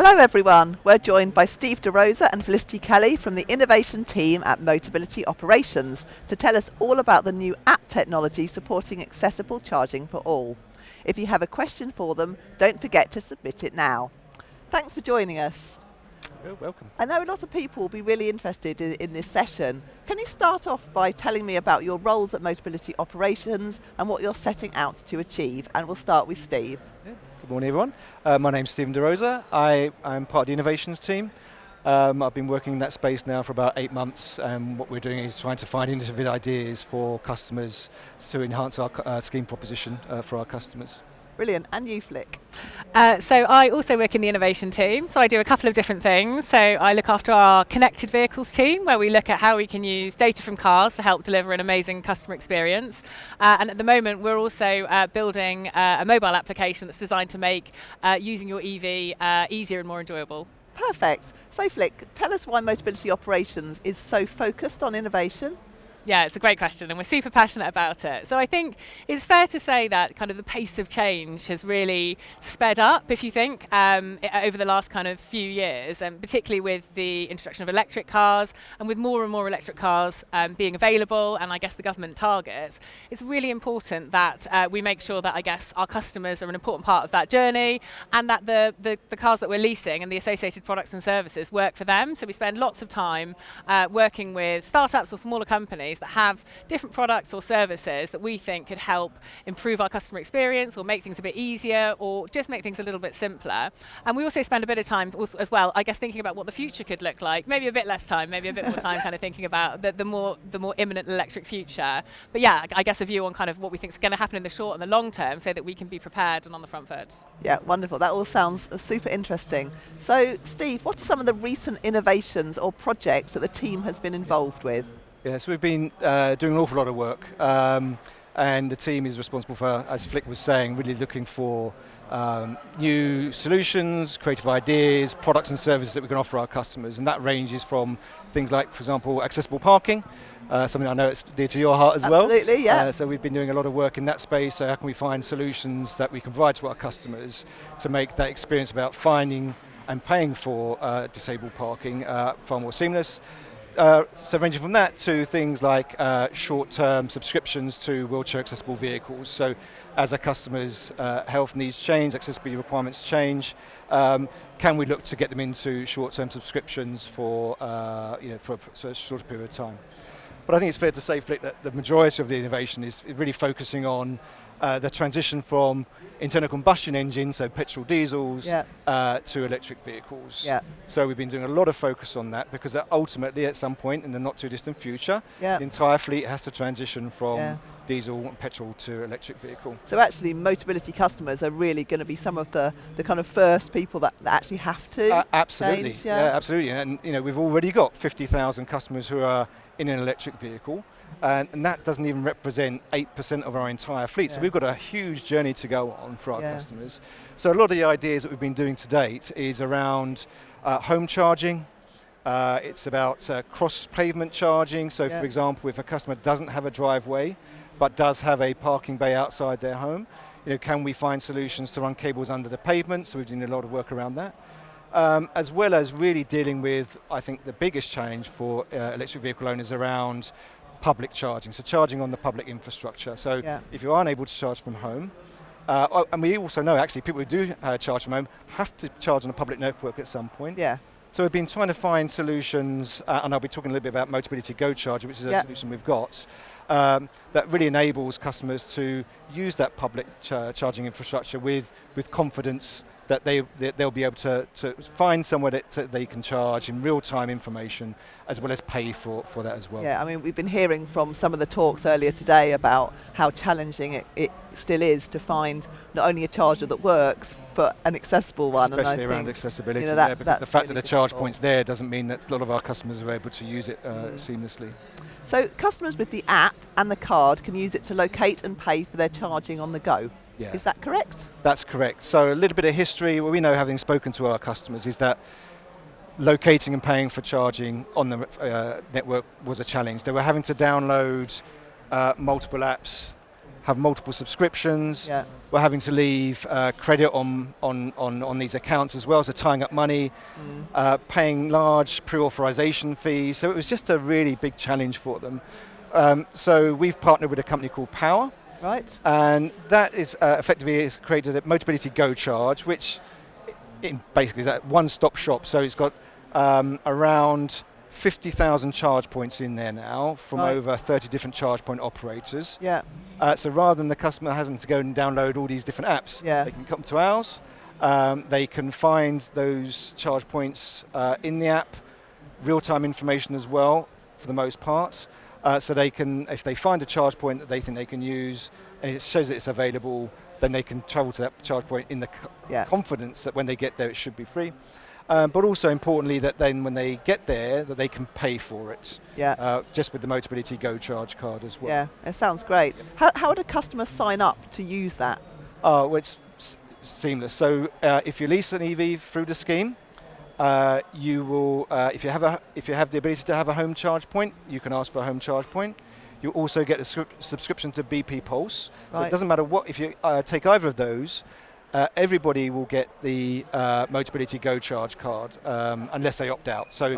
Hello everyone, we're joined by Steve DeRosa and Felicity Kelly from the innovation team at Motability Operations to tell us all about the new app technology supporting accessible charging for all. If you have a question for them, don't forget to submit it now. Thanks for joining us. You're welcome. I know a lot of people will be really interested in this session. Can you start off by telling me about your roles at Motability Operations and what you're setting out to achieve? And we'll start with Steve. Yeah. Good morning, everyone. My name's Stephen DeRosa. I'm part of the innovations team. I've been working in that space now for about 8 months, and what we're doing is trying to find innovative ideas for customers to enhance our scheme proposition for our customers. Brilliant. And you, Flick? So I also work in the innovation team, so I do a couple of different things. So I look after our connected vehicles team, where we look at how we can use data from cars to help deliver an amazing customer experience. And at the moment, we're also building a mobile application that's designed to make using your EV easier and more enjoyable. Perfect. So Flick, tell us why Motability Operations is so focused on innovation. Yeah, it's a great question and we're super passionate about it. So I think it's fair to say that kind of the pace of change has really sped up, if you think, over the last kind of few years, and particularly with the introduction of electric cars and with more and more electric cars being available, and I guess the government targets. It's really important that we make sure that, I guess, our customers are an important part of that journey, and that the cars that we're leasing and the associated products and services work for them. So we spend lots of time working with startups or smaller companies that have different products or services that we think could help improve our customer experience or make things a bit easier or just make things a little bit simpler. And we also spend a bit of time as well, I guess, thinking about what the future could look like. Maybe a bit less time, maybe a bit more time kind of thinking about the more imminent electric future. But yeah, I guess a view on kind of what we think is going to happen in the short and the long term so that we can be prepared and on the front foot. Yeah, wonderful. That all sounds super interesting. So Steve, what are some of the recent innovations or projects that the team has been involved with? Yeah, so we've been doing an awful lot of work, and the team is responsible for, as Flick was saying, really looking for new solutions, creative ideas, products and services that we can offer our customers, and that ranges from things like, for example, accessible parking, something I know it's dear to your heart as well. Absolutely, yeah. So we've been doing a lot of work in that space, so how can we find solutions that we can provide to our customers to make that experience about finding and paying for disabled parking far more seamless. So ranging from that to things like short-term subscriptions to wheelchair accessible vehicles. So as a customer's health needs change, accessibility requirements change, can we look to get them into short-term subscriptions for a shorter period of time? But I think it's fair to say, Flick, that the majority of the innovation is really focusing on the transition from internal combustion engines, so petrol diesels, to electric vehicles. Yeah. So we've been doing a lot of focus on that because ultimately at some point in the not too distant future, the entire fleet has to transition from diesel and petrol to electric vehicle. So actually Motability customers are really going to be some of the kind of first people that actually have to absolutely change. Absolutely. And we've already got 50,000 customers who are in an electric vehicle. And that doesn't even represent 8% of our entire fleet. So we've got a huge journey to go on for our customers. So a lot of the ideas that we've been doing to date is around home charging. It's about cross-pavement charging. So for example, if a customer doesn't have a driveway, but does have a parking bay outside their home, can we find solutions to run cables under the pavement? So we've done a lot of work around that. As well as really dealing with, I think, the biggest challenge for electric vehicle owners around public charging, so charging on the public infrastructure. So if you aren't able to charge from home, and we also know actually people who do charge from home have to charge on a public network at some point. Yeah. So we've been trying to find solutions, and I'll be talking a little bit about Motability GoCharge, which is a solution we've got, that really enables customers to use that public charging infrastructure with confidence that they'll be able to find somewhere that they can charge in real-time information, as well as pay for that as well. Yeah, I mean, we've been hearing from some of the talks earlier today about how challenging it still is to find not only a charger that works, but an accessible one. Especially and I around think, accessibility, because the fact that the charge point's there doesn't mean that a lot of our customers are able to use it seamlessly. So customers with the app and the card can use it to locate and pay for their charging on the go. Yeah. Is that correct? That's correct. So a little bit of history, what we know having spoken to our customers is that locating and paying for charging on the network was a challenge. They were having to download multiple apps, have multiple subscriptions. We're having to leave credit on these accounts as well, so tying up money, paying large pre-authorization fees. So it was just a really big challenge for them. So we've partnered with a company called Power. Right. And that is effectively has created a Motability GoCharge, which basically is that one-stop shop. So it's got around 50,000 charge points in there now from over 30 different charge point operators. So rather than the customer having to go and download all these different apps, they can come to ours. They can find those charge points in the app, real-time information as well, for the most part. So they can, if they find a charge point that they think they can use, and it shows that it's available, then they can travel to that charge point in the confidence that when they get there it should be free. But also importantly that then when they get there that they can pay for it. Just with the Motability GoCharge card as well. Yeah, it sounds great. How would a customer sign up to use that? Well, it's seamless. So if you lease an EV through the scheme, you will, if you have the ability to have a home charge point, you can ask for a home charge point. You also get a subscription to BP Pulse. So it doesn't matter what, if you take either of those, everybody will get the Motability GoCharge card unless they opt out. So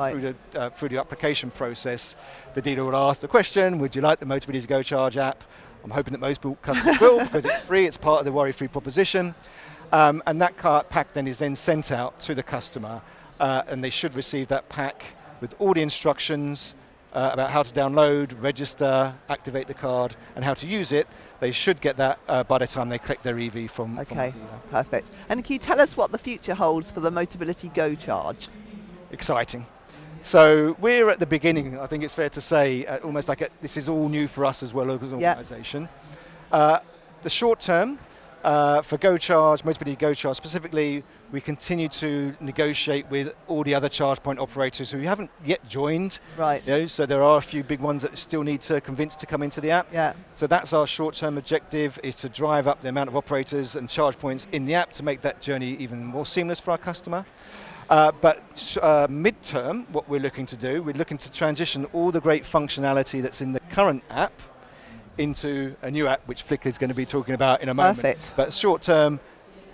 through the application process, the dealer will ask the question, would you like the Motability GoCharge app? I'm hoping that most customers will because it's free, it's part of the worry-free proposition. And that card pack then is then sent out to the customer and they should receive that pack with all the instructions about how to download, register, activate the card, and how to use it. They should get that by the time they collect their EV from the dealer. Perfect. And can you tell us what the future holds for the Motability GoCharge? Exciting. So we're at the beginning, I think it's fair to say, almost like this is all new for us as well as an organisation. The short term, for GoCharge, Motability GoCharge specifically, we continue to negotiate with all the other charge point operators who haven't yet joined. So there are a few big ones that still need to convince to come into the app. So that's our short-term objective, is to drive up the amount of operators and charge points in the app to make that journey even more seamless for our customer. But mid-term, what we're looking to do, we're looking to transition all the great functionality that's in the current app into a new app, which Flick is going to be talking about in a moment. Perfect. But short-term,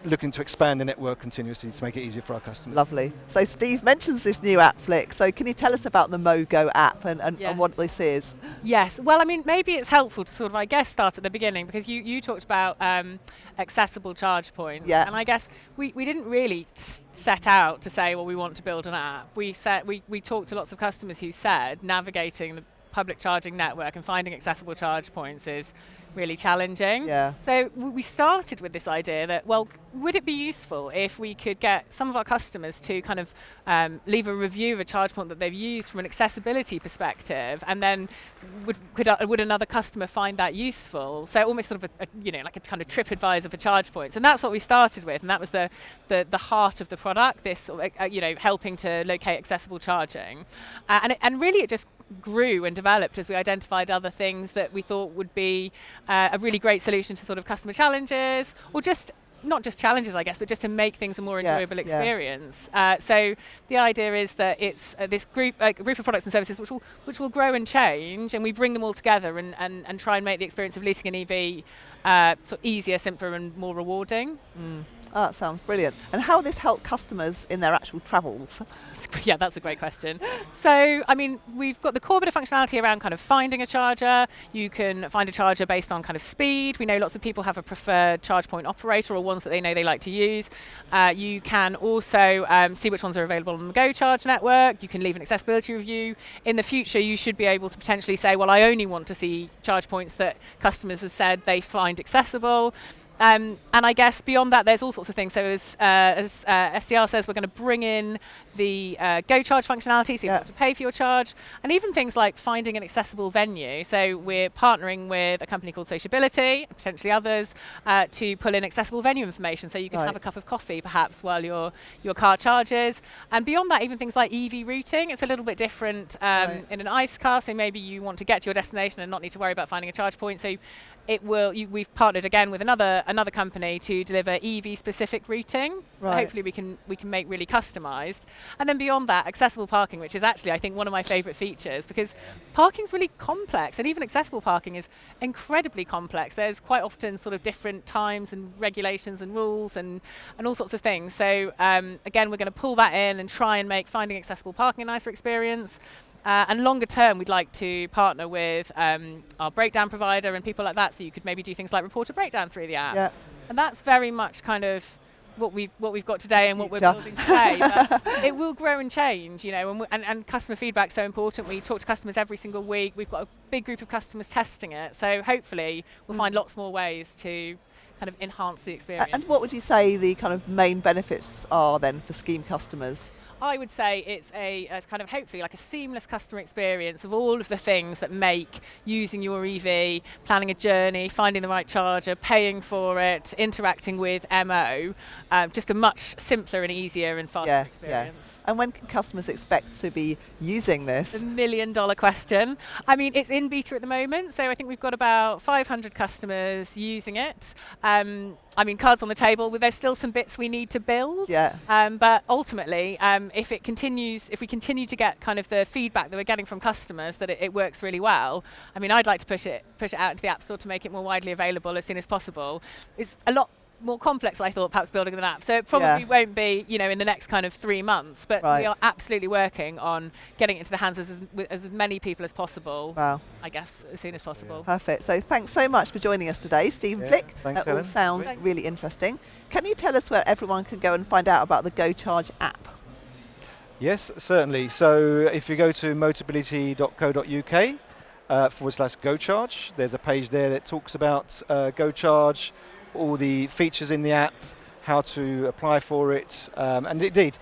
looking to expand the network continuously to make it easier for our customers. Lovely. So Steve mentions this new app, Flick. So can you tell us about the MoGo app and what this is? Yes. Well, I mean, maybe it's helpful to sort of, I guess, start at the beginning because you talked about accessible charge points. And I guess we didn't really set out to say, well, we want to build an app. We talked to lots of customers who said navigating the public charging network and finding accessible charge points is really challenging. So we started with this idea that, well, would it be useful if we could get some of our customers to kind of leave a review of a charge point that they've used from an accessibility perspective, and then would another customer find that useful? So almost sort of like a kind of trip advisor for charge points, and that's what we started with, and that was the heart of the product. This helping to locate accessible charging, and really it just grew and developed as we identified other things that we thought would be a really great solution to sort of customer challenges, or just not just challenges, I guess, but just to make things a more enjoyable experience. So the idea is that it's this group of products and services which will grow and change, and we bring them all together and try and make the experience of leasing an EV sort of easier, simpler, and more rewarding. Oh, that sounds brilliant. And how will this help customers in their actual travels? Yeah, that's a great question. So, I mean, we've got the core bit of functionality around kind of finding a charger. You can find a charger based on kind of speed. We know lots of people have a preferred charge point operator or ones that they know they like to use. You can also see which ones are available on the GoCharge network. You can leave an accessibility review. In the future, you should be able to potentially say, well, I only want to see charge points that customers have said they find accessible. And I guess beyond that, there's all sorts of things. So as SDR says, we're going to bring in the GoCharge functionality, so you don't have to pay for your charge, and even things like finding an accessible venue. So we're partnering with a company called Sociability, and potentially others, to pull in accessible venue information, so you can have a cup of coffee perhaps while your car charges. And beyond that, even things like EV routing. It's a little bit different in an ICE car, so maybe you want to get to your destination and not need to worry about finding a charge point. So we've partnered again with another company to deliver EV specific routing. Right. Hopefully we can make really customized. And then beyond that, accessible parking, which is actually I think one of my favorite features, because parking's really complex, and even accessible parking is incredibly complex. There's quite often sort of different times and regulations and rules and all sorts of things. So again, we're going to pull that in and try and make finding accessible parking a nicer experience. And longer term, we'd like to partner with our breakdown provider and people like that, so you could maybe do things like report a breakdown through the app. Yeah. And that's very much kind of what we've got today and what we're building today. But it will grow and change, and customer feedback's so important. We talk to customers every single week. We've got a big group of customers testing it. So hopefully we'll find lots more ways to kind of enhance the experience. And what would you say the kind of main benefits are then for scheme customers? I would say it's a kind of hopefully like a seamless customer experience of all of the things that make using your EV, planning a journey, finding the right charger, paying for it, interacting with MO, just a much simpler and easier and faster experience. Yeah. And when can customers expect to be using this? The $1 million question. I mean, it's in beta at the moment, so I think we've got about 500 customers using it. I mean, cards on the table. There's still some bits we need to build. Yeah. But ultimately, if we continue to get kind of the feedback that we're getting from customers that it works really well, I mean, I'd like to push it out into the App Store to make it more widely available as soon as possible. It's a lot more complex, I thought, perhaps building an app. So it probably won't be, in the next kind of 3 months. But we are absolutely working on getting it into the hands of as many people as possible. Wow. I guess as soon as possible. Yeah. Perfect. So thanks so much for joining us today, Stephen Flick. Thanks, that Helen. all sounds really interesting. Can you tell us where everyone can go and find out about the GoCharge app? Yes, certainly. So if you go to motability.co.uk /GoCharge, there's a page there that talks about GoCharge, all the features in the app, how to apply for it, and indeed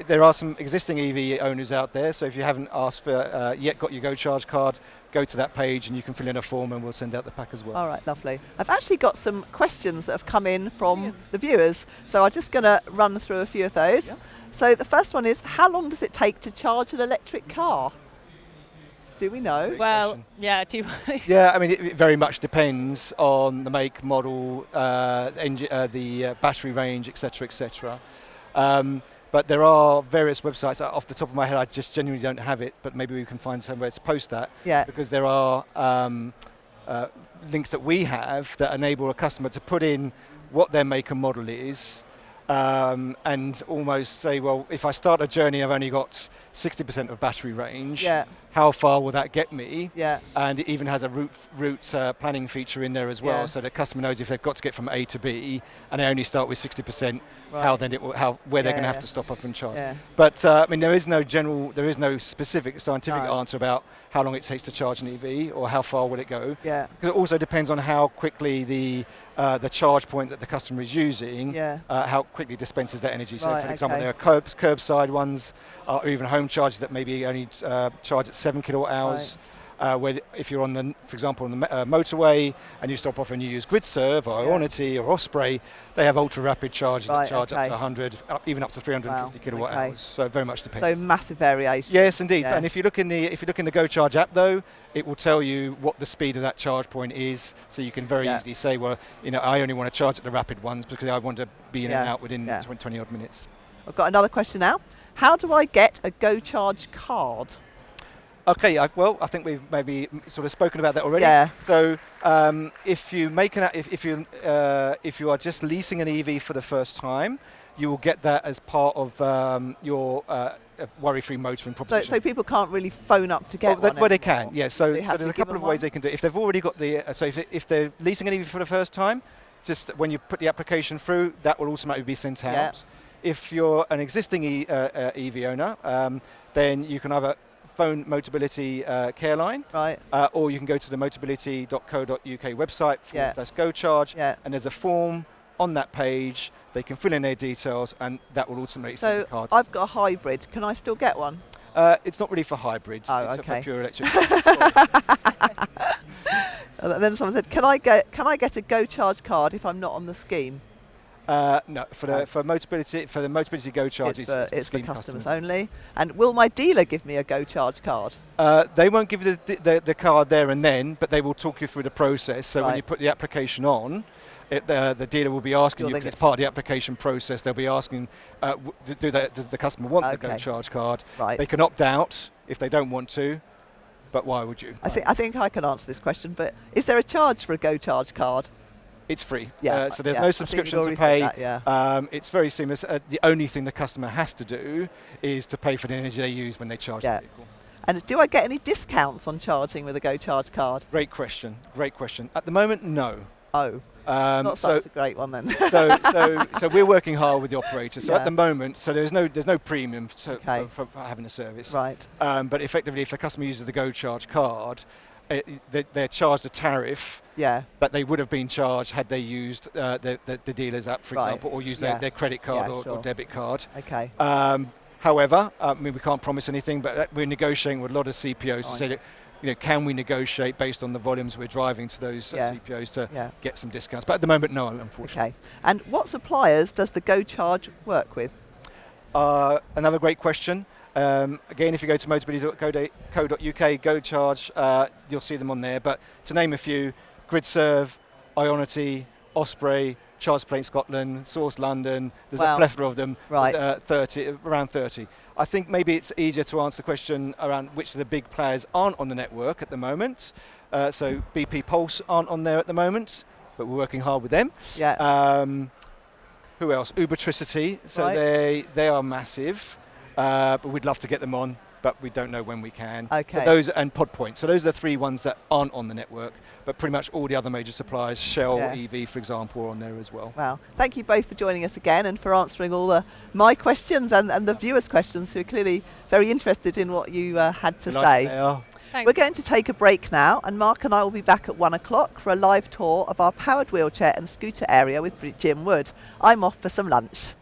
there are some existing EV owners out there, so if you haven't asked for yet got your GoCharge card, go to that page and you can fill in a form and we'll send out the pack as well. All right, lovely. I've actually got some questions that have come in from the viewers, so I'm just going to run through a few of those. Yeah. So the first one is, how long does it take to charge an electric car? Do we know? Well, yeah, Yeah, I mean, it very much depends on the make, model, the battery range, etc., etc. But there are various websites. Off the top of my head, I just genuinely don't have it, but maybe we can find somewhere to post that. Yeah. Because there are links that we have that enable a customer to put in what their make and model is, and almost say, well, if I start a journey, I've only got 60% of battery range. Yeah. How far will that get me? Yeah. And it even has a route planning feature in there as well, so the customer knows if they've got to get from A to B and they only start with 60%, where they're going to have to stop off and charge. Yeah. But I mean, there is no specific scientific answer about how long it takes to charge an EV or how far will it go. Yeah. Because it also depends on how quickly the charge point that the customer is using, how quickly dispenses that energy. So, for example, there are curbside ones, or even home chargers that maybe only charge at 7 kilowatt hours. Where if you're for example, on the motorway and you stop off and you use GridServe or Ionity or Osprey, they have ultra rapid chargers that charge up to 100, even up to 350 kilowatt hours. So it very much depends. So massive variation. Yes, indeed. And if you look in the GoCharge app, though, it will tell you what the speed of that charge point is. So you can very easily say, well, I only want to charge at the rapid ones because I want to be in and out within 20 odd minutes. I've got another question now. How do I get a GoCharge card? Okay, I think we've maybe sort of spoken about that already. Yeah. So if you if you are just leasing an EV for the first time, you will get that as part of your worry-free motoring proposition. So people can't really phone up to get one. Well, they can. Yeah. So there's a couple of ways they can do it. If they've already got if they're leasing an EV for the first time, just when you put the application through, that will automatically be sent out. Yeah. If you're an existing EV owner, then you can either phone Motability care line, or you can go to the motability.co.uk website / GoCharge, and there's a form on that page. They can fill in their details, and that will ultimately send the card. So I've got a hybrid. Can I still get one? It's not really for hybrids. It's for pure electric. And then someone said, "Can I get a GoCharge card if I'm not on the scheme?" No, for the Motability GoCharge, it's for customers only. And will my dealer give me a GoCharge card? They won't give you the card there and then, but they will talk you through the process. So when you put the application on, the dealer will be asking you, because it's part of the application process, they'll be asking, does the customer want the GoCharge card? Right. They can opt out if they don't want to, but why would you? I think I can answer this question, but is there a charge for a GoCharge card? It's free, so there's yeah, no subscription to pay. It's very seamless. The only thing the customer has to do is to pay for the energy they use when they charge the vehicle. And do I get any discounts on charging with a GoCharge card? Great question. At the moment, no. Oh, not such a great one then. so we're working hard with the operators. So at the moment, there's no premium for having a service. Right. But effectively, if the customer uses the GoCharge card, they're charged a tariff that they would have been charged had they used the dealer's app, for example, or used their credit card or debit card. Okay. However, we can't promise anything, but we're negotiating with a lot of CPOs to say that, can we negotiate based on the volumes we're driving to those CPOs to get some discounts? But at the moment, no, unfortunately. Okay. And what suppliers does the GoCharge work with? Another great question. Again, if you go to motability.co.uk, GoCharge, you'll see them on there. But to name a few, GridServe, Ionity, Osprey, ChargePoint Scotland, Source London, there's a plethora of them, around 30. I think maybe it's easier to answer the question around which of the big players aren't on the network at the moment. So BP Pulse aren't on there at the moment, but we're working hard with them. Yeah. Who else? Ubertricity, so they are massive, but we'd love to get them on, but we don't know when we can. Okay. So those, and PodPoint. So those are the three ones that aren't on the network, but pretty much all the other major suppliers, Shell, EV, for example, are on there as well. Wow. Thank you both for joining us again and for answering all my questions and the viewers' questions, who are clearly very interested in what you had to say. They are. Thanks. We're going to take a break now, and Mark and I will be back at 1 o'clock for a live tour of our powered wheelchair and scooter area with Jim Wood. I'm off for some lunch.